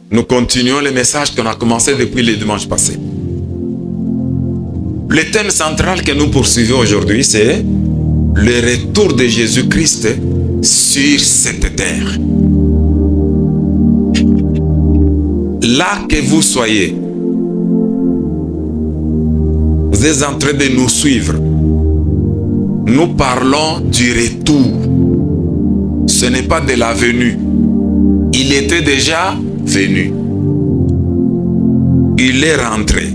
Nous continuons le message qu'on a commencé depuis le dimanche passé. Le thème central que nous poursuivons aujourd'hui, c'est le retour de Jésus-Christ sur cette terre. Là que vous soyez, vous êtes en train de nous suivre. Nous parlons du retour. Ce n'est pas de la venue. Il était déjà venu. Il est rentré.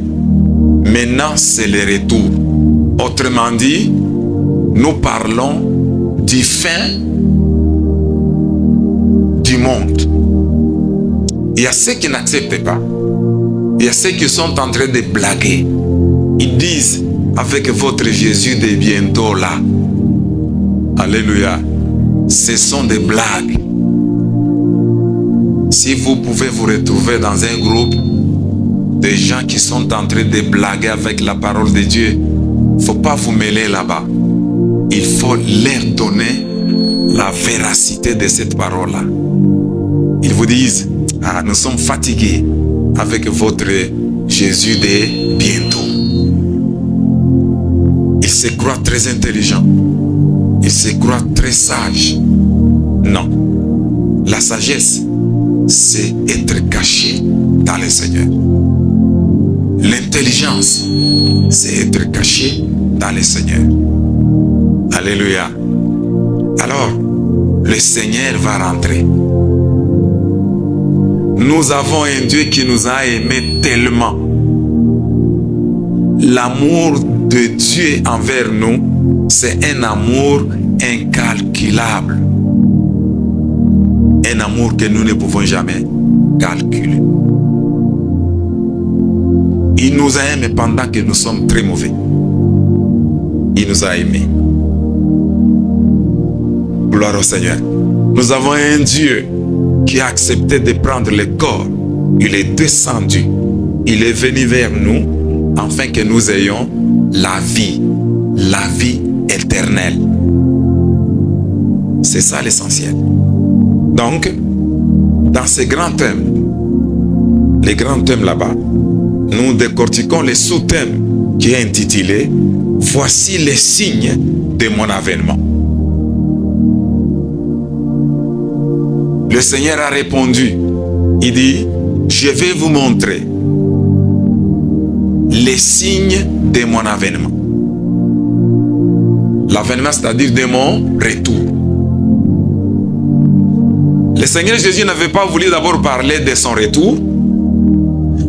Maintenant, c'est le retour. Autrement dit, nous parlons du fin du monde. Il y a ceux qui n'acceptent pas. Il y a ceux qui sont en train de blaguer. Ils disent, avec votre Jésus de bientôt là. Alléluia. Ce sont des blagues. Si vous pouvez vous retrouver dans un groupe de gens qui sont en train de blaguer avec la parole de Dieu, il ne faut pas vous mêler là-bas. Il faut leur donner la véracité de cette parole-là. Ils vous disent, ah, nous sommes fatigués avec votre Jésus de bientôt. Ils se croient très intelligents. Ils se croient très sages. Non. La sagesse, c'est être caché dans le Seigneur. L'intelligence, c'est être caché dans le Seigneur. Alléluia. Alors, le Seigneur va rentrer. Nous avons un Dieu qui nous a aimés tellement. L'amour de Dieu envers nous, c'est un amour incalculable. Un amour que nous ne pouvons jamais calculer. Il nous a aimés pendant que nous sommes très mauvais. Il nous a aimés. Gloire au Seigneur. Nous avons un Dieu qui a accepté de prendre le corps. Il est descendu. Il est venu vers nous afin que nous ayons la vie éternelle. C'est ça l'essentiel. Donc, dans ces grands thèmes, les grands thèmes là-bas, nous décortiquons les sous-thèmes qui est intitulé « Voici les signes de mon avènement ». Le Seigneur a répondu, il dit « Je vais vous montrer les signes de mon avènement ». L'avènement, c'est-à-dire de mon retour. Le Seigneur Jésus n'avait pas voulu d'abord parler de son retour,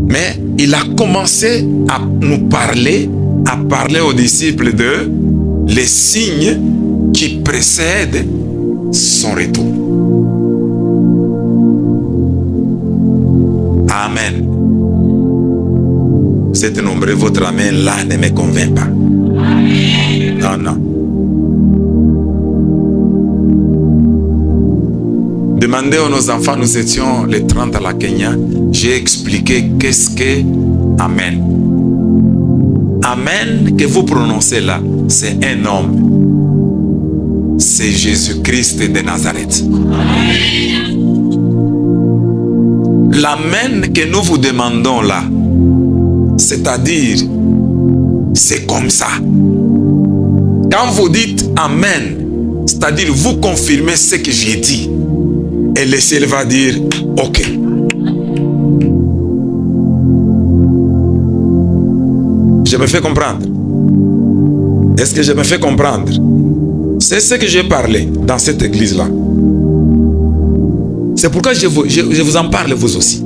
mais il a commencé à nous parler, à parler aux disciples de les signes qui précèdent son retour. Amen. Vous êtes nombreux, votre amen là ne me convainc pas. Non, non. Demandez à nos enfants, nous étions les 30 à la Kenya, j'ai expliqué qu'est-ce que Amen. Amen que vous prononcez là, c'est un homme. C'est Jésus-Christ de Nazareth. L'amen que nous vous demandons là, c'est-à-dire, c'est comme ça. Quand vous dites Amen, c'est-à-dire vous confirmez ce que j'ai dit. Et le ciel va dire, ok. Je me fais comprendre. Est-ce que je me fais comprendre? C'est ce que j'ai parlé dans cette église-là. C'est pourquoi je vous en parle vous aussi.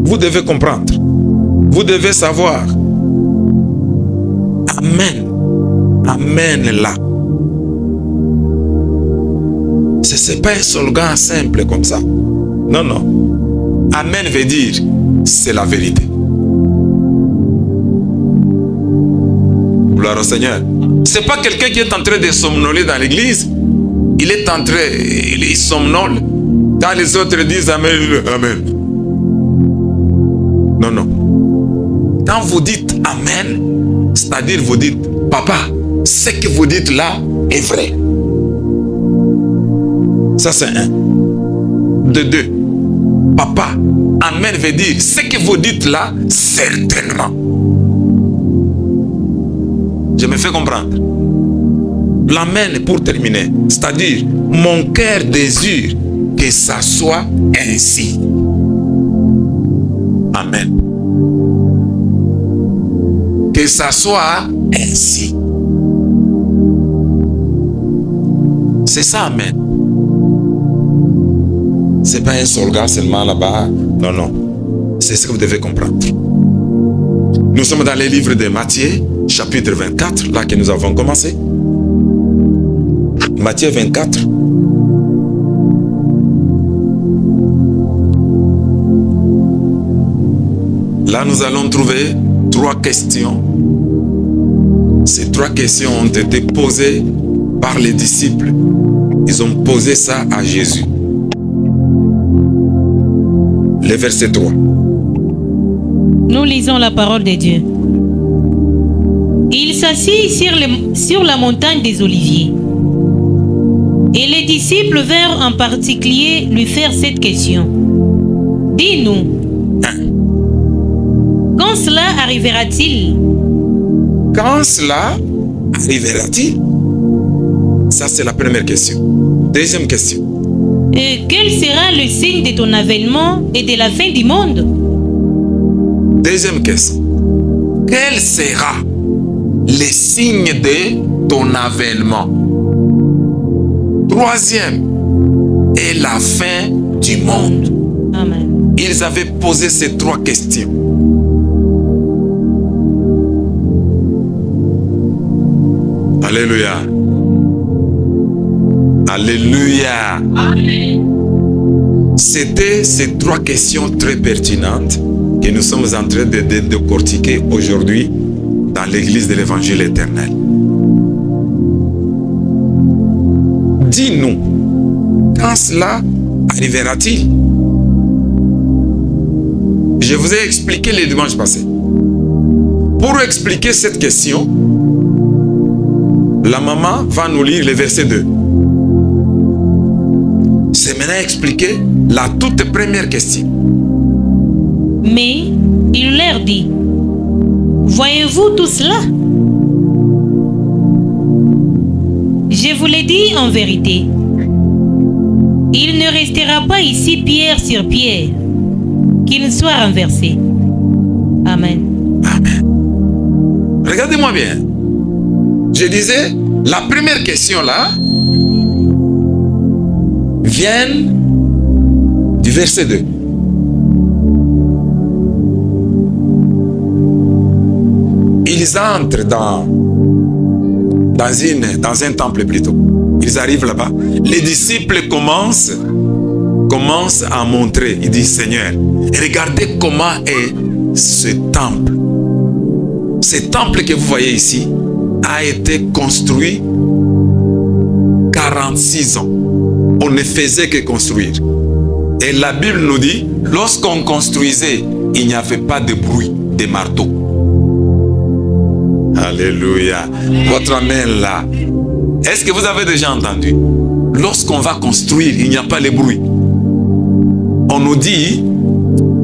Vous devez comprendre. Vous devez savoir. Amen. Amen là. Ce n'est pas un slogan simple comme ça. Non, non. Amen veut dire, c'est la vérité. Gloire au Seigneur. Ce n'est pas quelqu'un qui est en train de somnoler dans l'église. Il est en train, il somnole. Quand les autres disent Amen, Amen. Non, non. Quand vous dites Amen, c'est-à-dire vous dites, Papa, ce que vous dites là est vrai. Ça, c'est un. De deux. Papa, amen veut dire, ce que vous dites là, certainement. Je me fais comprendre. L'amen pour terminer, c'est-à-dire, mon cœur désire que ça soit ainsi. Amen. Que ça soit ainsi. C'est ça, amen. C'est pas un slogan seulement là-bas. Non, non. C'est ce que vous devez comprendre. Nous sommes dans les livres de Matthieu, chapitre 24, là que nous avons commencé. Matthieu 24. Là, nous allons trouver 3 questions. Ces 3 questions ont été posées par les disciples. Ils ont posé ça à Jésus. Le verset 3. Nous lisons la parole de Dieu. Il s'assit sur la montagne des Oliviers. Et les disciples vinrent en particulier lui faire cette question. Dis-nous, quand cela arrivera-t-il? Quand cela arrivera-t-il? Ça, c'est la première question. Deuxième question. Et quel sera le signe de ton avènement et de la fin du monde? Deuxième question. Quel sera le signe de ton avènement? Troisième. Et la fin du monde. Amen. Ils avaient posé ces 3 questions. Alléluia. Alléluia. Amen. C'était ces 3 questions très pertinentes que nous sommes en train de décortiquer aujourd'hui dans l'église de l'évangile éternel. Dis-nous, quand cela arrivera-t-il? Je vous ai expliqué le dimanche passé. Pour expliquer cette question, la maman va nous lire le verset 2. C'est maintenant expliquer la toute première question. Mais il leur dit, voyez-vous tout cela? Je vous l'ai dit en vérité. Il ne restera pas ici pierre sur pierre, qu'il soit renversé. Amen. Amen. Regardez-moi bien. Je disais, la première question là vient du verset 2. Ils entrent dans un temple plutôt. Ils arrivent là-bas. Les disciples commencent à montrer. Ils disent, Seigneur, regardez comment est ce temple. Ce temple que vous voyez ici a été construit 46 ans. On ne faisait que construire. Et la Bible nous dit, lorsqu'on construisait, il n'y avait pas de bruit de marteau. Alléluia. Votre amen là. Est-ce que vous avez déjà entendu? Lorsqu'on va construire, il n'y a pas de bruit. On nous dit,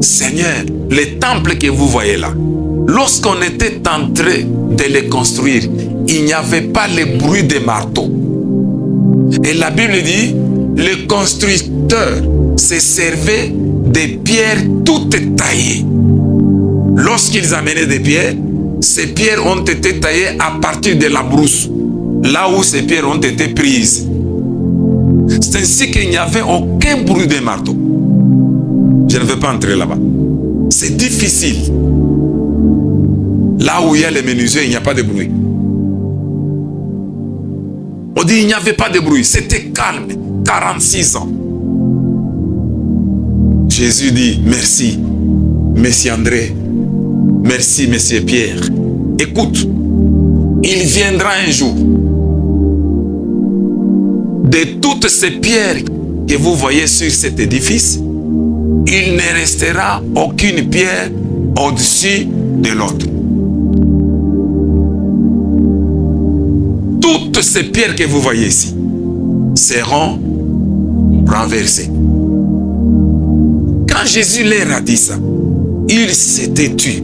Seigneur, le temple que vous voyez là, lorsqu'on était en train de le construire, il n'y avait pas le bruit des marteaux. Et la Bible dit, le constructeur se servait des pierres toutes taillées. Lorsqu'ils amenaient des pierres, ces pierres ont été taillées à partir de la brousse, là où ces pierres ont été prises. C'est ainsi qu'il n'y avait aucun bruit de marteau. Je ne veux pas entrer là-bas. C'est difficile. Là où il y a les menuisiers, il n'y a pas de bruit. On dit il n'y avait pas de bruit. C'était calme. 46 ans. Jésus dit merci, Monsieur André. Merci, Monsieur Pierre. Écoute, il viendra un jour. De toutes ces pierres que vous voyez sur cet édifice, il ne restera aucune pierre au-dessus de l'autre. Toutes ces pierres que vous voyez ici seront renversées. Quand Quand Jésus leur a dit ça, ils s'étaient tus.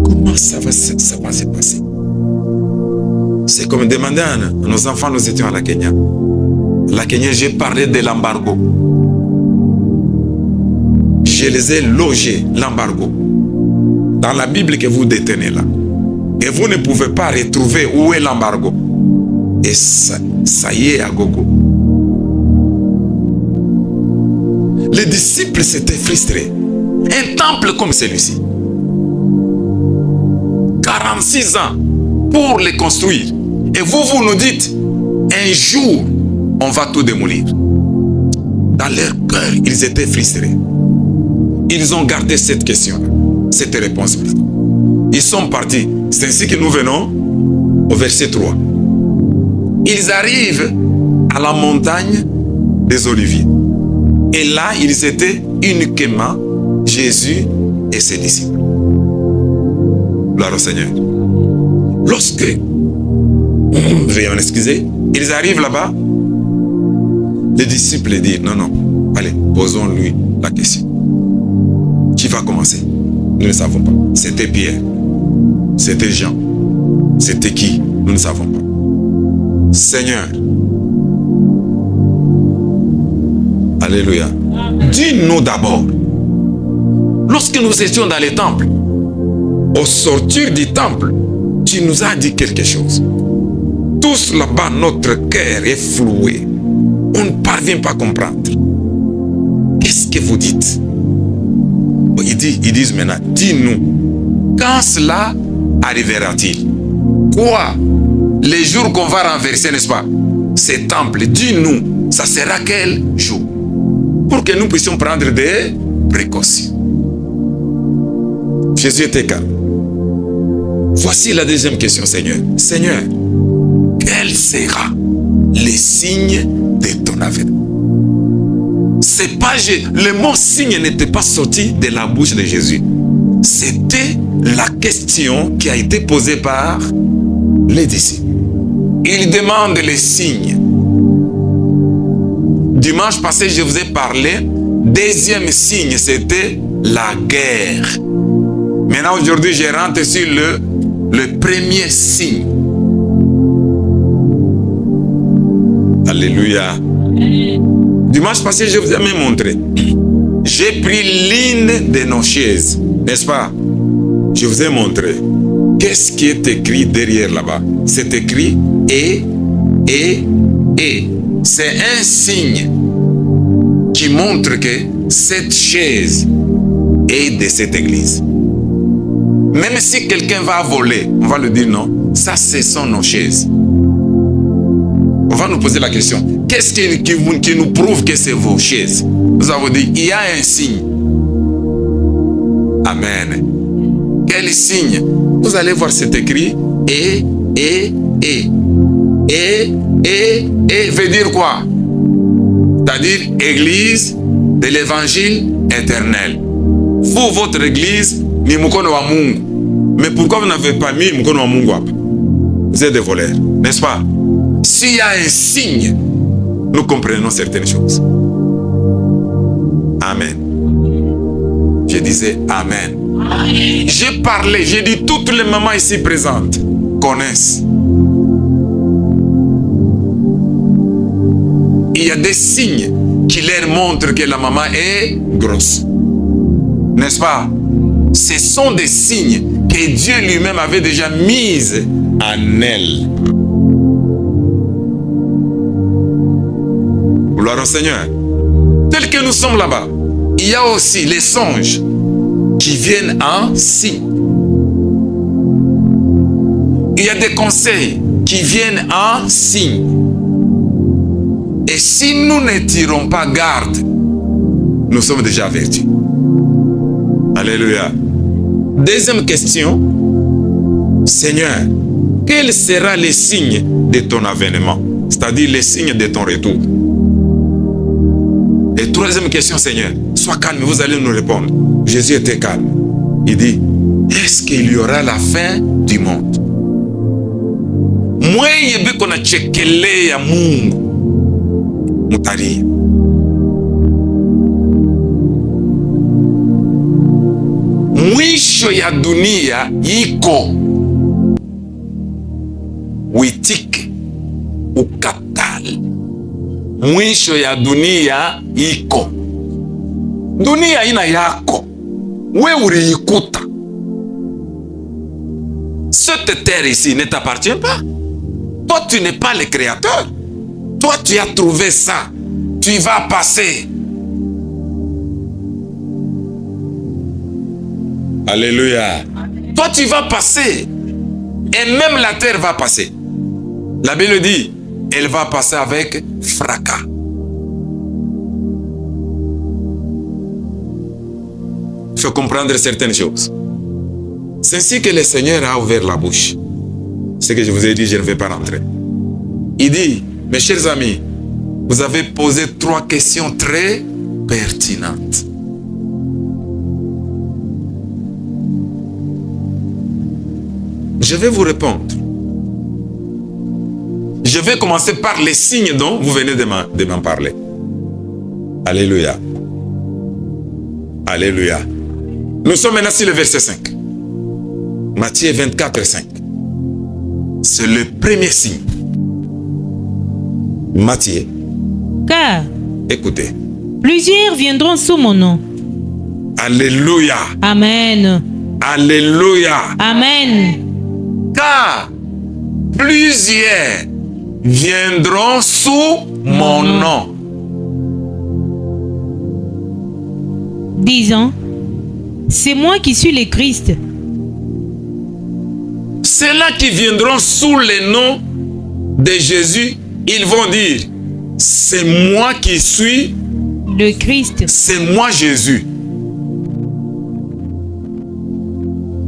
Comment ça va se passer? C'est comme demander à nos enfants, nous étions à la Kenya. La Kenya, j'ai parlé de l'embargo. Je les ai logés, l'embargo, dans la Bible que vous détenez là. Et vous ne pouvez pas retrouver où est l'embargo. Et ça y est à gogo. Les disciples s'étaient frustrés. Un temple comme celui-ci, 46 ans pour le construire. Et vous nous dites, un jour, on va tout démolir. Dans leur cœur, ils étaient frustrés. Ils ont gardé cette question-là, cette réponse. Ils sont partis. C'est ainsi que nous venons au verset 3. Ils arrivent à la montagne des Oliviers. Et là, ils étaient uniquement Jésus et ses disciples. Gloire au Seigneur. Lorsque, veuillez m'excuser, ils arrivent là-bas, les disciples disent, non, allez, posons-lui la question. Qui va commencer? Nous ne savons pas. C'était Pierre. C'était Jean. C'était qui? Nous ne savons pas. Seigneur, alléluia, dis-nous d'abord, lorsque nous étions dans les temples, au sortir du temple, tu nous as dit quelque chose. Tous là-bas, notre cœur est floué. On ne parvient pas à comprendre. Qu'est-ce que vous dites? Ils disent maintenant, dis-nous, quand cela arrivera-t-il? Quoi? Les jours qu'on va renverser, n'est-ce pas? Ces temples, dis-nous, ça sera quel jour? Pour que nous puissions prendre des précautions. Jésus était calme. Voici la deuxième question, Seigneur. Seigneur, quel sera le signe de ton avènement? C'est pas, le mot signe n'était pas sorti de la bouche de Jésus. C'était la question qui a été posée par les disciples. Il demande les signes. Dimanche passé, je vous ai parlé. Deuxième signe, c'était la guerre. Maintenant, aujourd'hui, je rentre sur le premier signe. Alléluia. Dimanche passé, je vous ai même montré. J'ai pris l'une de nos chaises, n'est-ce pas? Je vous ai montré. Qu'est-ce qui est écrit derrière là-bas? C'est écrit et. C'est un signe qui montre que cette chaise est de cette église. Même si quelqu'un va voler, on va lui dire non, ça ce sont nos chaises. On va nous poser la question, qu'est-ce qui nous prouve que c'est vos chaises? Nous avons dit, il y a un signe. Amen. Quel signe? Vous allez voir, c'est écrit et veut dire quoi? C'est-à-dire église de l'évangile éternel. Vous, votre église, ni mukono wa Mungu. Mais pourquoi vous n'avez pas mis mukono wa Mungu? Vous êtes des voleurs, n'est-ce pas? S'il y a un signe, nous comprenons certaines choses. Amen. Je disais Amen. J'ai parlé, j'ai dit toutes les mamans ici présentes connaissent. Il y a des signes qui leur montrent que la maman est grosse. N'est-ce pas? Ce sont des signes que Dieu lui-même avait déjà mis en elle. Gloire au Seigneur. Tel que nous sommes là-bas, il y a aussi les songes qui viennent en signe. Il y a des conseils qui viennent en signe. Et si nous ne tirons pas garde, nous sommes déjà avertis. Alléluia. Deuxième question. Seigneur, quel sera le signe de ton avènement? C'est-à-dire le signe de ton retour. Et troisième question, Seigneur, sois calme, vous allez nous répondre. Jésus était calme. Il dit, est-ce qu'il y aura la fin du monde? Moi, yebe kona chekele ya Mungu. Mutari. mwisho ya dunia iko. Uitike, ukatale. Mwisho ya dunia iko. Dunia ina yako. We uliikuta. Cette terre ici ne t'appartient pas. Toi, tu n'es pas le créateur. Toi, tu as trouvé ça. Tu vas passer. Alléluia. Toi, tu vas passer. Et même la terre va passer. La Bible dit, elle va passer avec fracas. Il faut comprendre certaines choses. C'est ainsi que le Seigneur a ouvert la bouche. Ce que je vous ai dit, je ne vais pas rentrer. Il dit, mes chers amis, vous avez posé 3 questions très pertinentes. Je vais vous répondre. Je vais commencer par les signes dont vous venez de m'en parler. Alléluia. Alléluia. Nous sommes maintenant sur le verset 5. Matthieu 24, 5. C'est le premier signe. Matthieu. Car Écoutez. plusieurs viendront sous mon nom. Alléluia. Amen. Alléluia. Amen. Car plusieurs viendront sous mon nom. Disant, c'est moi qui suis le Christ. Ceux-là qui viendront sous le nom de Jésus, ils vont dire, c'est moi qui suis Le Christ. C'est moi Jésus.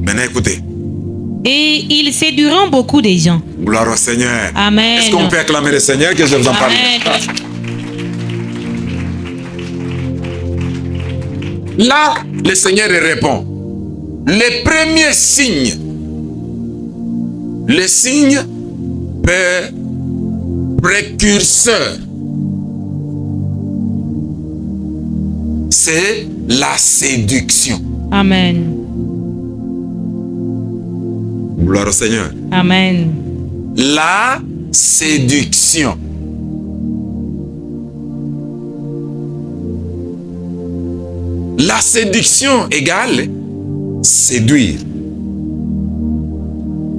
Maintenant écoutez. Et ils séduiront beaucoup de gens. Gloire au Seigneur. Amen. Est-ce qu'on peut acclamer le Seigneur que je vous en parle? Amen. Là, le Seigneur répond. Le premier signe. Le signe précurseur. C'est la séduction. Amen. Gloire au Seigneur. Amen. La séduction. La séduction égale séduire,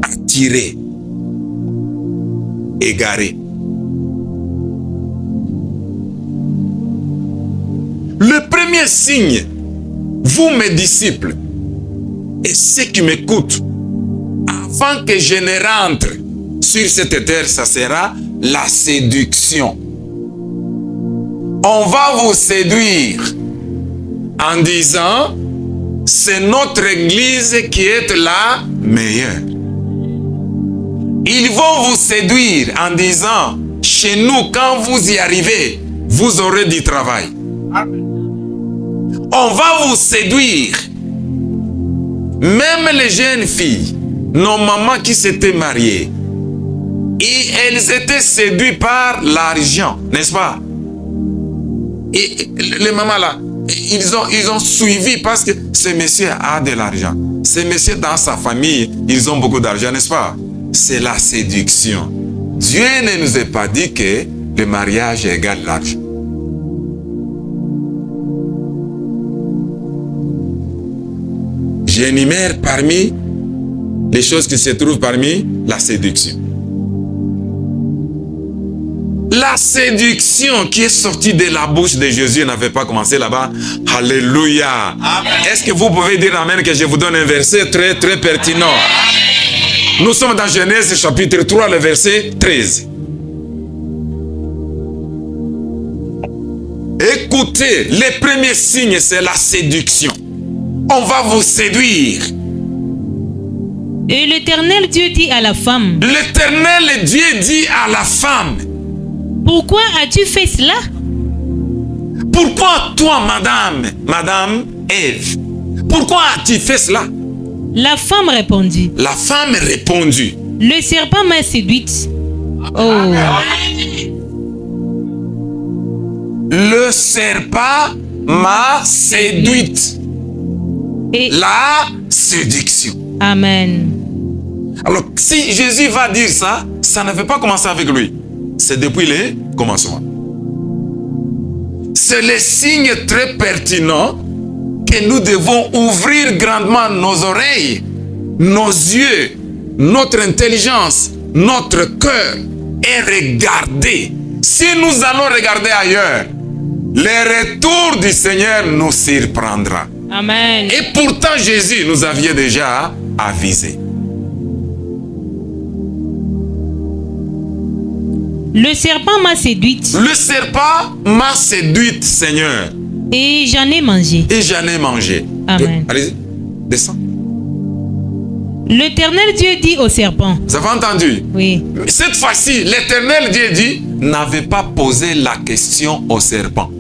attirer, égarer. Le premier signe, vous mes disciples, et ceux qui m'écoutent, avant que je ne rentre sur cette terre, ça sera la séduction. On va vous séduire en disant, c'est notre église qui est la meilleure. Ils vont vous séduire en disant, chez nous, quand vous y arrivez, vous aurez du travail. On va vous séduire. Même les jeunes filles, nos mamans qui s'étaient mariées, et elles étaient séduites par l'argent, n'est-ce pas? Et les mamans là, ils ont suivi parce que ce monsieur a de l'argent. Ce monsieur dans sa famille, ils ont beaucoup d'argent, n'est-ce pas? C'est la séduction. Dieu ne nous a pas dit que le mariage égale l'argent. J'énumère parmi les choses qui se trouvent parmi la séduction. La séduction qui est sortie de la bouche de Jésus n'avait pas commencé là-bas. Alléluia. Est-ce que vous pouvez dire amen que je vous donne un verset très très pertinent? Amen. Nous sommes dans Genèse chapitre 3, le verset 13. Écoutez, le premier signe, c'est la séduction. On va vous séduire. Et l'Éternel Dieu dit à la femme, L'Éternel Dieu dit à la femme, pourquoi as-tu fait cela? pourquoi toi, madame Ève, pourquoi as-tu fait cela? La femme répondit, La femme répondit, le serpent m'a séduite. Oh. le serpent m'a séduite. Et la séduction. Amen. Alors, si Jésus va dire ça, ça ne veut pas commencer avec lui. C'est depuis le commencement. C'est le signe très pertinent que nous devons ouvrir grandement nos oreilles, nos yeux, notre intelligence, notre cœur et regarder. Si nous allons regarder ailleurs, le retour du Seigneur nous surprendra. Amen. Et pourtant, Jésus nous avait déjà avisé. Le serpent m'a séduite Le serpent m'a séduite, Seigneur, et j'en ai mangé. et j'en ai mangé. Amen. Allez-y, descends. L'Éternel Dieu dit au serpent. Vous avez entendu? Oui. Cette fois-ci, l'Éternel Dieu dit, n'avait pas posé la question au serpent.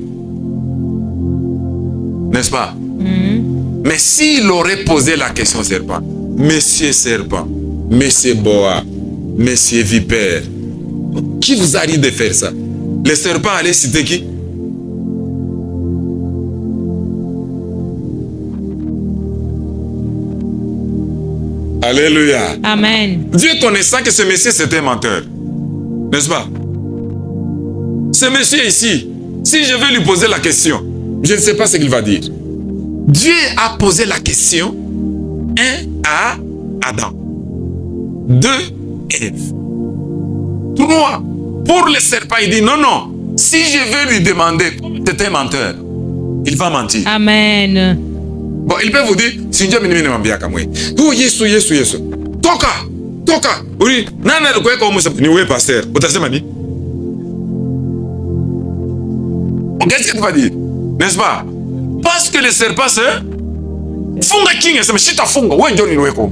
N'est-ce pas? Mais s'il aurait posé la question au serpent, Monsieur serpent, Monsieur boa, Monsieur vipère, qui vous a dit de faire ça? Le serpent allait citer qui? Alléluia. Amen. Dieu connaissant que ce monsieur c'était un menteur. N'est-ce pas? Ce monsieur ici, si je vais lui poser la question, je ne sais pas ce qu'il va dire. Dieu a posé la question 1 à Adam, 2 Ève, 3 pour le serpent. Il dit non, non. Si je vais lui demander, c'est un menteur, il va mentir. Amen. Bon, il peut vous dire, si Dieu me mambia kamwe. Oh, Yesu. Toka. Oui, nana le kweka omusa ni we pasteur. Utasema ni? Qu'est-ce que tu vas dire? N'est-ce pas? Parce que le serpent c'est funga kinga, c'est chita funga. Ouais, Dieu ni weko.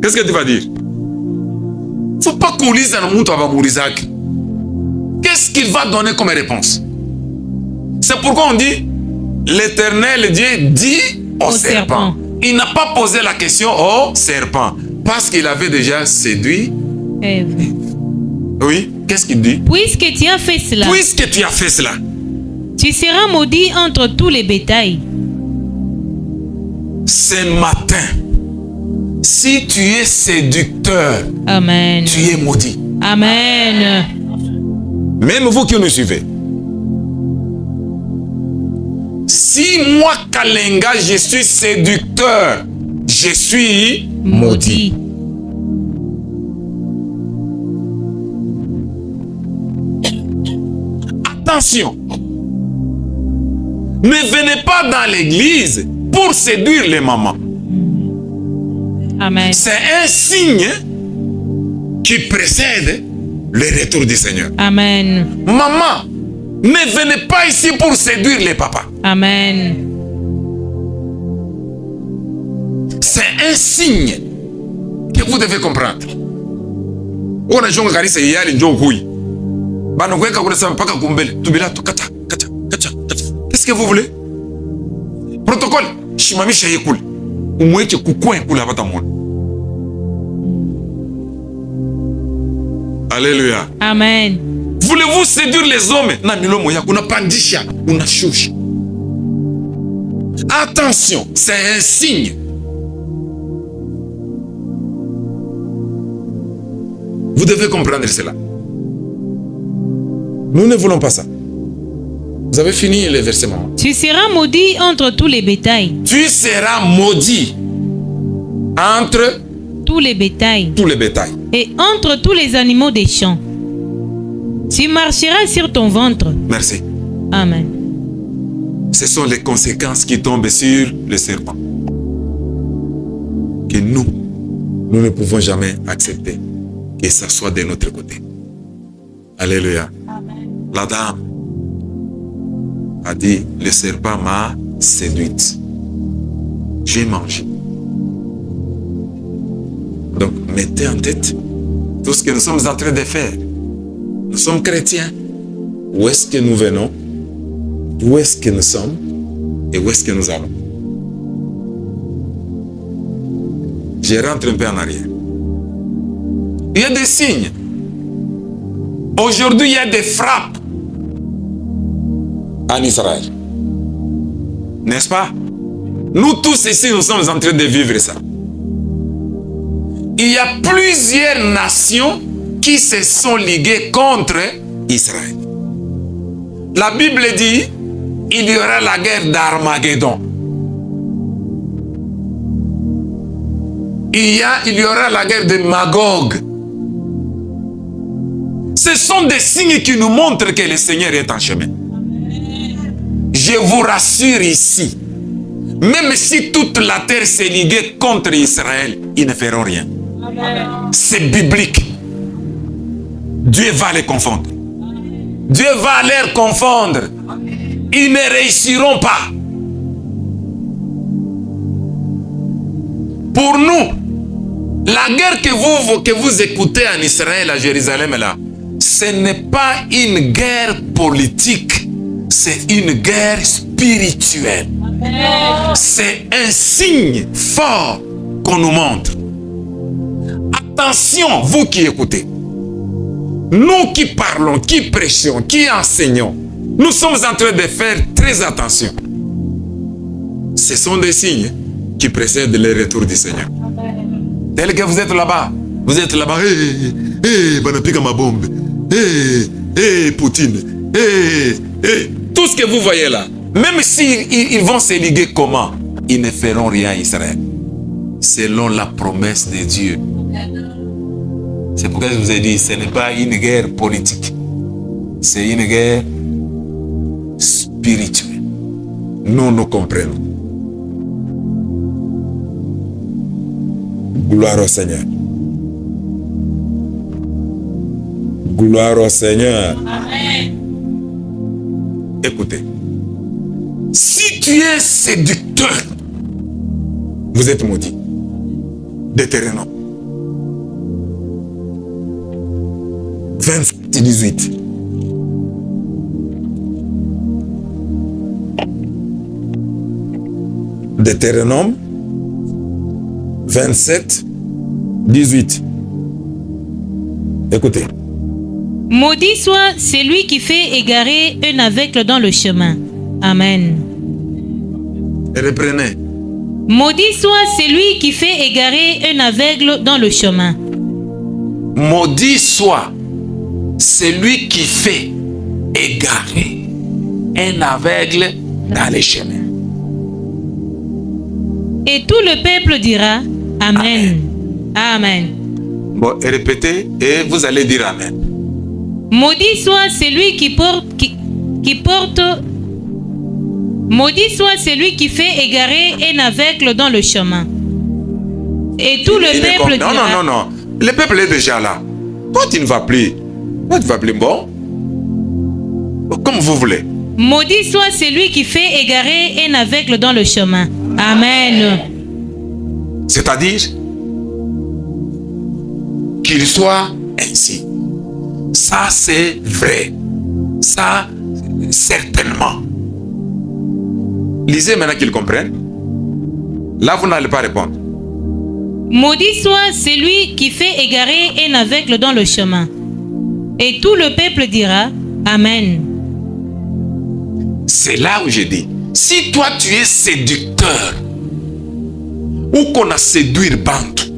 Qu'est-ce que tu vas dire? Faut pas coulisser dans le monde avant mourizaki. Qu'est-ce qu'il va donner comme réponse? C'est pourquoi on dit l'Éternel Dieu dit au serpent. Il n'a pas posé la question au serpent parce qu'il avait déjà séduit Ève. Oui, qu'est-ce qu'il dit? Puisque tu as fait cela, Puisque tu as fait cela, tu seras maudit entre tous les bétails. ce matin, si tu es séducteur, Amen. tu es maudit. Amen. Même vous qui nous suivez. Si moi, Kalenga, je suis séducteur, je suis maudit. Attention. Ne venez pas dans l'église pour séduire les mamans. Amen. C'est un signe qui précède le retour du Seigneur. Amen. Maman, ne venez pas ici pour séduire les papas. Amen. C'est un signe que vous devez comprendre. On a jonga kanisa yali njo hui. Bana kweka kuna sema mpaka kumbele. Tubila tu kata. Qu'est-ce que vous voulez? Protocole, shimamisha yekule. Umweke kukwe kula hapata mwana. Alléluia. Amen. Voulez-vous séduire les hommes? Na milomo yako unapandisha, unashusha. Attention, c'est un signe. Vous devez comprendre cela. Nous ne voulons pas ça. Vous avez fini le verset, maman. Tu seras maudit entre tous les bétails. Tu seras maudit entre Tous les bétails. tous les bétails. Et entre tous les animaux des champs. Tu marcheras sur ton ventre. Merci. Amen. Ce sont les conséquences qui tombent sur le serpent. Que nous ne pouvons jamais accepter que ça soit de notre côté. Alléluia. La dame a dit, le serpent m'a séduite. J'ai mangé. Donc, mettez en tête tout ce que nous sommes en train de faire. Nous sommes chrétiens. Où est-ce que nous venons? Où est-ce que nous sommes? Et où est-ce que nous allons? Je rentre un peu en arrière. Il y a des signes. Aujourd'hui, il y a des frappes en Israël. N'est-ce pas? Nous tous ici, nous sommes en train de vivre ça. Il y a plusieurs nations qui se sont liguées contre Israël. La Bible dit, il y aura la guerre d'Armageddon. Il y aura la guerre de Magog. Ce sont des signes qui nous montrent que le Seigneur est en chemin. Je vous rassure ici, même si toute la terre s'est liguée contre Israël, ils ne feront rien. C'est biblique. Dieu va les confondre. Dieu va les confondre. Ils ne réussiront pas. Pour nous, la guerre que vous écoutez en Israël, à Jérusalem, là, ce n'est pas une guerre politique, c'est une guerre spirituelle. C'est un signe fort qu'on nous montre. Attention, vous qui écoutez. Nous qui parlons, qui prêchons, qui enseignons, nous sommes en train de faire très attention. Ce sont des signes qui précèdent le retour du Seigneur. Tel que vous êtes là-bas, Banapika ma bombe, Poutine, tout ce que vous voyez là, même s'ils vont se liguer comment, ils ne feront rien à Israël. Selon la promesse de Dieu. C'est pourquoi je vous ai dit, ce n'est pas une guerre politique. C'est une guerre spirituelle. Nous comprenons. Gloire au Seigneur. Gloire au Seigneur. Amen. Écoutez. Si tu es séducteur, vous êtes maudit. Deutéronome 27-18. Deutéronome 27-18. Écoutez. Maudit soit celui qui fait égarer un aveugle dans le chemin. Amen. Reprenez. Maudit soit celui qui fait égarer un aveugle dans le chemin. Maudit soit celui qui fait égarer un aveugle dans les chemins. Et tout le peuple dira Amen. Amen. Bon, répétez et vous allez dire Amen. Maudit soit celui qui porte. Maudit soit celui qui fait égarer un aveugle dans le chemin. Et tout le peuple dira. Non. Le peuple est déjà là. Toi, tu ne vas plus. Bon. Comme vous voulez. Maudit soit celui qui fait égarer un aveugle dans le chemin. Amen. C'est-à-dire qu'il soit ainsi. Ça, c'est vrai. Ça, certainement. Lisez maintenant qu'ils comprennent. Là, vous n'allez pas répondre. Maudit soit celui qui fait égarer un aveugle dans le chemin. Et tout le peuple dira Amen. C'est là où je dis, si toi tu es séducteur, ou qu'on a séduire bantu,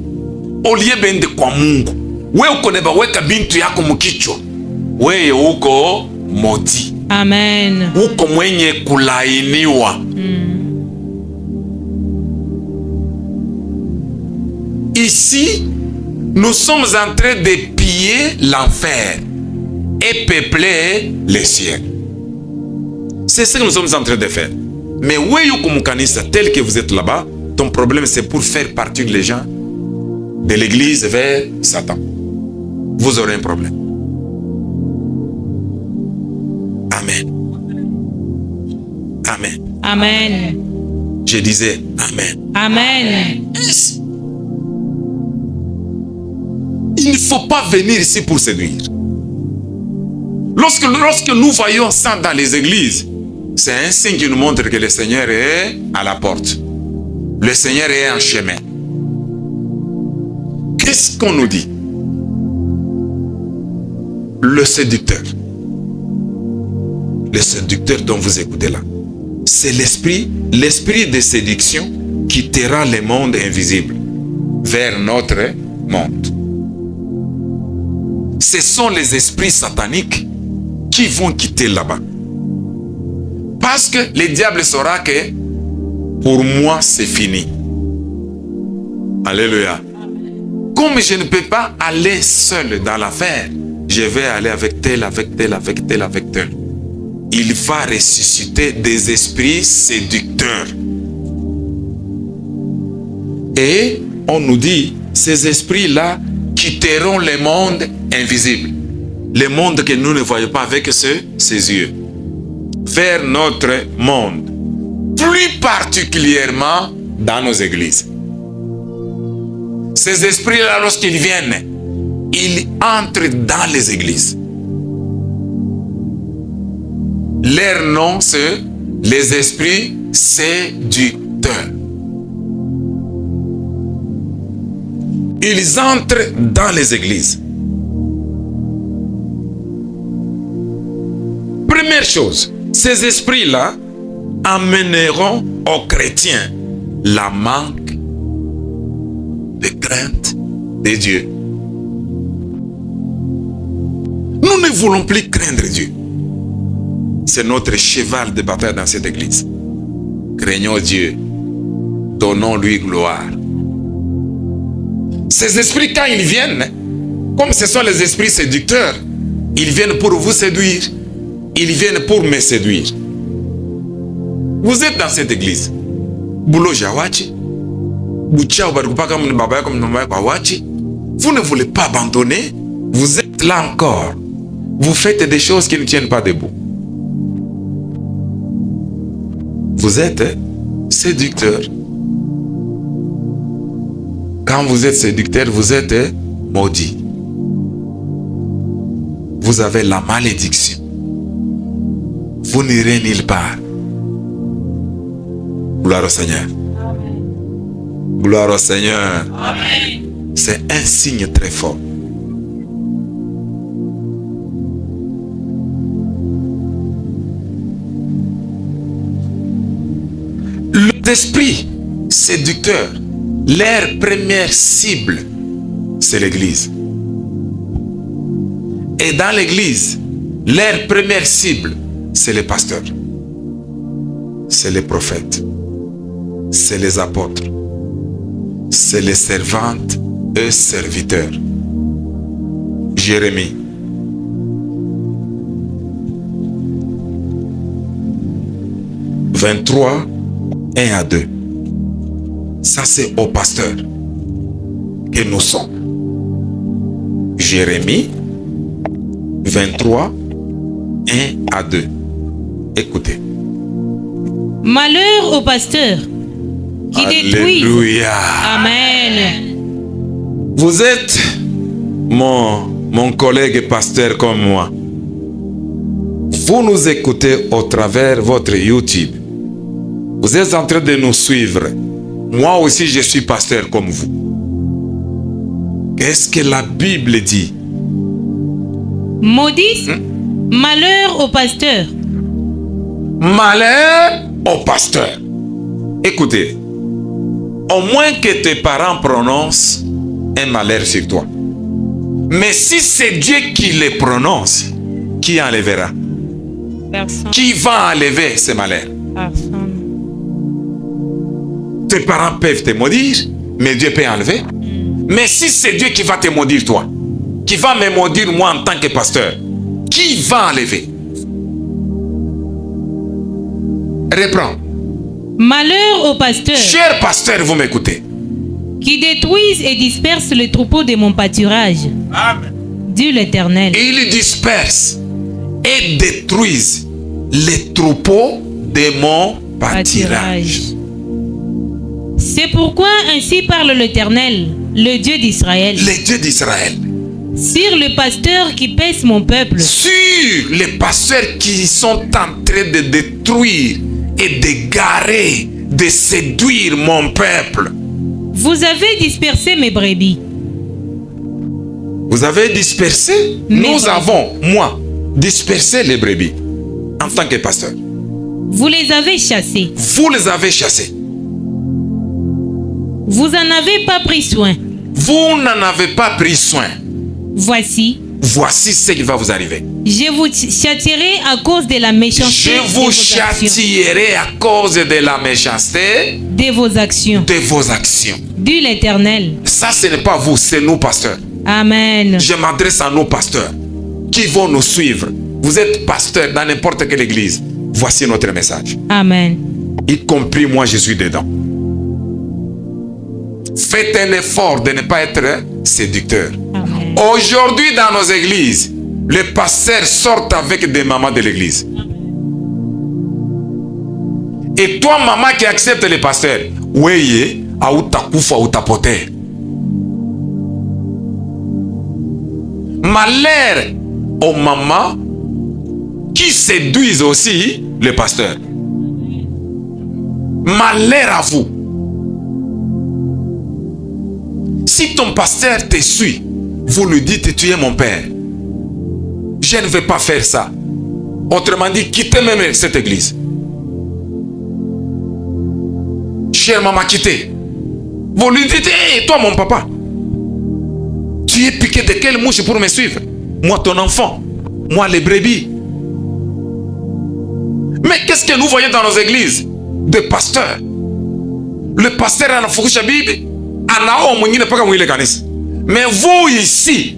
au lieu bende kwa Mungu, we ukoneba weka bintu yako mukichwa, we uko moti. Amen. Uko mwenye kulainiwa. Ici, nous sommes en train de piller l'enfer et peupler les cieux. C'est ce que nous sommes en train de faire. Mais tel que vous êtes là-bas, ton problème c'est pour faire partir les gens de l'église vers Satan. Vous aurez un problème. Amen. Amen. Amen. Je disais Amen. Amen. Il ne faut pas venir ici pour séduire. Lorsque nous voyons ça dans les églises, c'est un signe qui nous montre que le Seigneur est à la porte. Le Seigneur est en chemin. Qu'est-ce qu'on nous dit? Le séducteur dont vous écoutez là, c'est l'esprit de séduction qui quittera le monde invisible vers notre monde. Ce sont les esprits sataniques qui vont quitter là-bas. Parce que le diable saura que pour moi c'est fini. Alléluia. Comme je ne peux pas aller seul dans l'affaire, je vais aller avec tel, avec tel, avec tel, avec tel. Il va ressusciter des esprits séducteurs. Et on nous dit, ces esprits-là quitteront le monde invisible. Le monde que nous ne voyons pas avec ses yeux. Vers notre monde. Plus particulièrement dans nos églises. Ces esprits-là, lorsqu'ils viennent, ils entrent dans les églises. Leur nom, c'est les esprits séducteurs. Ils entrent dans les églises. Première chose, ces esprits-là amèneront aux chrétiens la manque de crainte de Dieu. Nous ne voulons plus craindre Dieu. C'est notre cheval de bataille dans cette église. Craignons Dieu. Donnons-lui gloire. Ces esprits, quand ils viennent, comme ce sont les esprits séducteurs, ils viennent pour vous séduire. Ils viennent pour me séduire. Vous êtes dans cette église. Vous ne voulez pas abandonner. Vous êtes là encore. Vous faites des choses qui ne tiennent pas debout. Vous êtes séducteur. Quand vous êtes séducteur, vous êtes maudit. Vous avez la malédiction. Vous n'irez nulle part. Gloire au Seigneur. Amen. Gloire au Seigneur. Amen. C'est un signe très fort. L'esprit séducteur, leur première cible, c'est l'église. Et dans l'église, leur première cible, c'est les pasteurs, c'est les prophètes, c'est les apôtres, c'est les servantes et serviteurs. Jérémie. « 23, 1 à 2. Ça, c'est au pasteur que nous sommes. Jérémie 23, 1 à 2. Écoutez. Malheur au pasteur qui détruit. Amen. Vous êtes mon collègue pasteur comme moi. Vous nous écoutez au travers de votre YouTube. Vous êtes en train de nous suivre. Moi aussi, je suis pasteur comme vous. Qu'est-ce que la Bible dit? Maudit, malheur au pasteur. Malheur au pasteur. Écoutez, au moins que tes parents prononcent un malheur sur toi. Mais si c'est Dieu qui les prononce, qui enlèvera? Personne. Qui va enlever ce malheur? Personne. Tes parents peuvent te maudire, mais Dieu peut enlever. Mais si c'est Dieu qui va te maudire toi, qui va me maudire moi en tant que pasteur, qui va enlever? Reprends. Malheur au pasteur. Cher pasteur, vous m'écoutez. Qui détruisent et dispersent le troupeau de mon pâturage. Amen. Dit l'Éternel. Ils dispersent et détruisent les troupeaux de mon pâturage. C'est pourquoi ainsi parle l'Éternel, le Dieu d'Israël. Le Dieu d'Israël. Sur le pasteur qui pèse mon peuple. Sur les pasteurs qui sont en train de détruire et d'égarer, de séduire mon peuple. Vous avez dispersé mes brebis. Vous avez dispersé? Nous avons, moi, dispersé les brebis en tant que pasteur. Vous les avez chassés. Vous les avez chassés. Vous n'en avez pas pris soin. Vous n'en avez pas pris soin. Voici, Voici ce qui va vous arriver. je vous châtierai à cause de la méchanceté Je vous châtierai à cause de la méchanceté de vos actions, de vos actions. dit l'Éternel. Ça, ce n'est pas vous, c'est nous, pasteurs. Amen. Je m'adresse à nos pasteurs qui vont nous suivre. Vous êtes pasteur dans n'importe quelle église. Voici notre message. Amen. Y compris moi, je suis dedans. Faites un effort de ne pas être séducteur. Amen. Aujourd'hui, dans nos églises, les pasteurs sortent avec des mamans de l'église. Et toi, maman qui accepte les pasteurs, oui, autakufa utapote. Malheur aux mamans qui séduisent aussi les pasteurs. Malheur à vous. Si ton pasteur te suit, vous lui dites, tu es mon père. Je ne vais pas faire ça. Autrement dit, quittez même cette église. Chère maman, quittez. Vous lui dites, hé, toi mon papa, tu es piqué de quelle mouche pour me suivre? Moi ton enfant, moi les brebis. Mais qu'est-ce que nous voyons dans nos églises? Des pasteurs. Le pasteur a la Fukusha Bibi. Mais vous ici,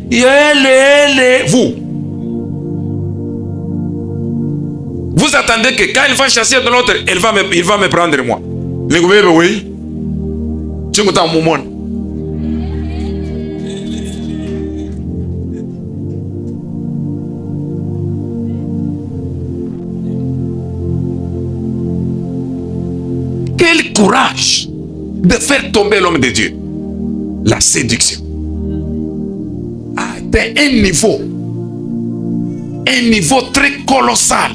vous attendez que quand il va chasser de l'autre, il va me prendre moi. Les gouvernements, oui. Tu me t'en moment. Quel courage de faire tomber l'homme de Dieu. La séduction. C'est un niveau très colossal.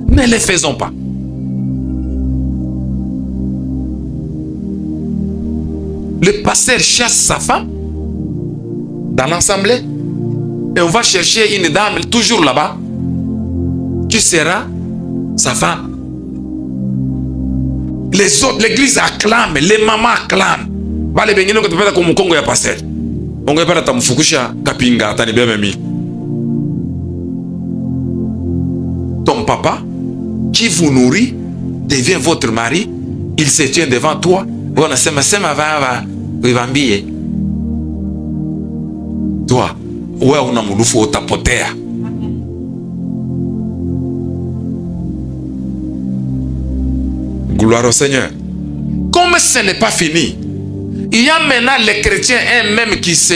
Ne le faisons pas. Le pasteur chasse sa femme dans l'assemblée et on va chercher une dame toujours là-bas qui sera sa femme. Les autres, l'église acclame, les mamans acclament. Bale bengine ko tupenda kumukongo ya pasteur. Ongo epata tamfukusha kapinga tani bememi. Ton papa qui vous nourrit devient votre mari, il se tient devant toi. On sema sema va vivambie. Toi, wewe una mulufu utapotea. Gloire au Seigneur. Comme ce n'est pas fini, il y a maintenant les chrétiens eux-mêmes qui se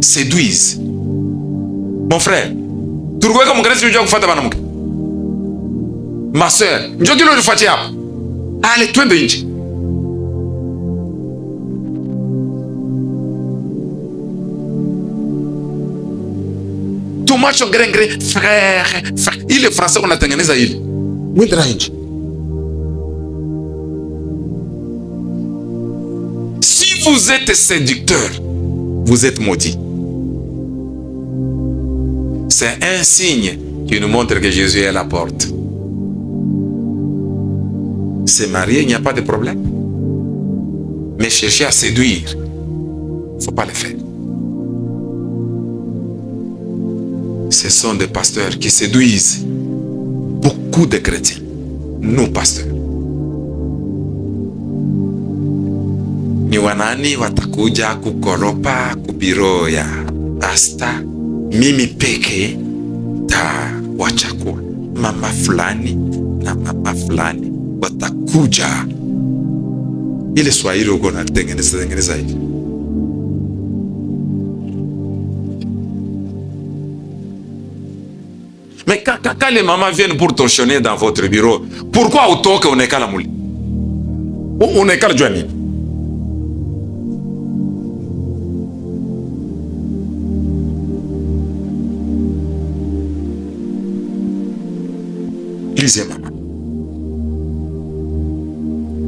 séduisent. Mon frère, tu vois comme ma soeur, allez, tu es Thomas frère, il est français, on a tengeneza il. Si vous êtes séducteur, vous êtes maudit. C'est un signe qui nous montre que Jésus est à la porte. Se marier, il n'y a pas de problème. Mais chercher à séduire, il ne faut pas le faire. Ce sont des pasteurs qui séduisent beaucoup de chrétiens. Nous, pasteurs. Ni wanani watakuja kukoropa kubiro ya pasta, mimi peke ta wachakua. Mama fulani na mama fulani watakuja. Ile Swahili uko na tengeneza hivi. Mais quand les mamans viennent pour torchonner dans votre bureau, pourquoi autant qu'on est qu'à la moule? On est qu'à la joanie. Lisez, maman.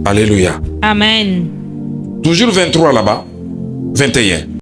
Alléluia. Amen. Toujours 23 là-bas. 21.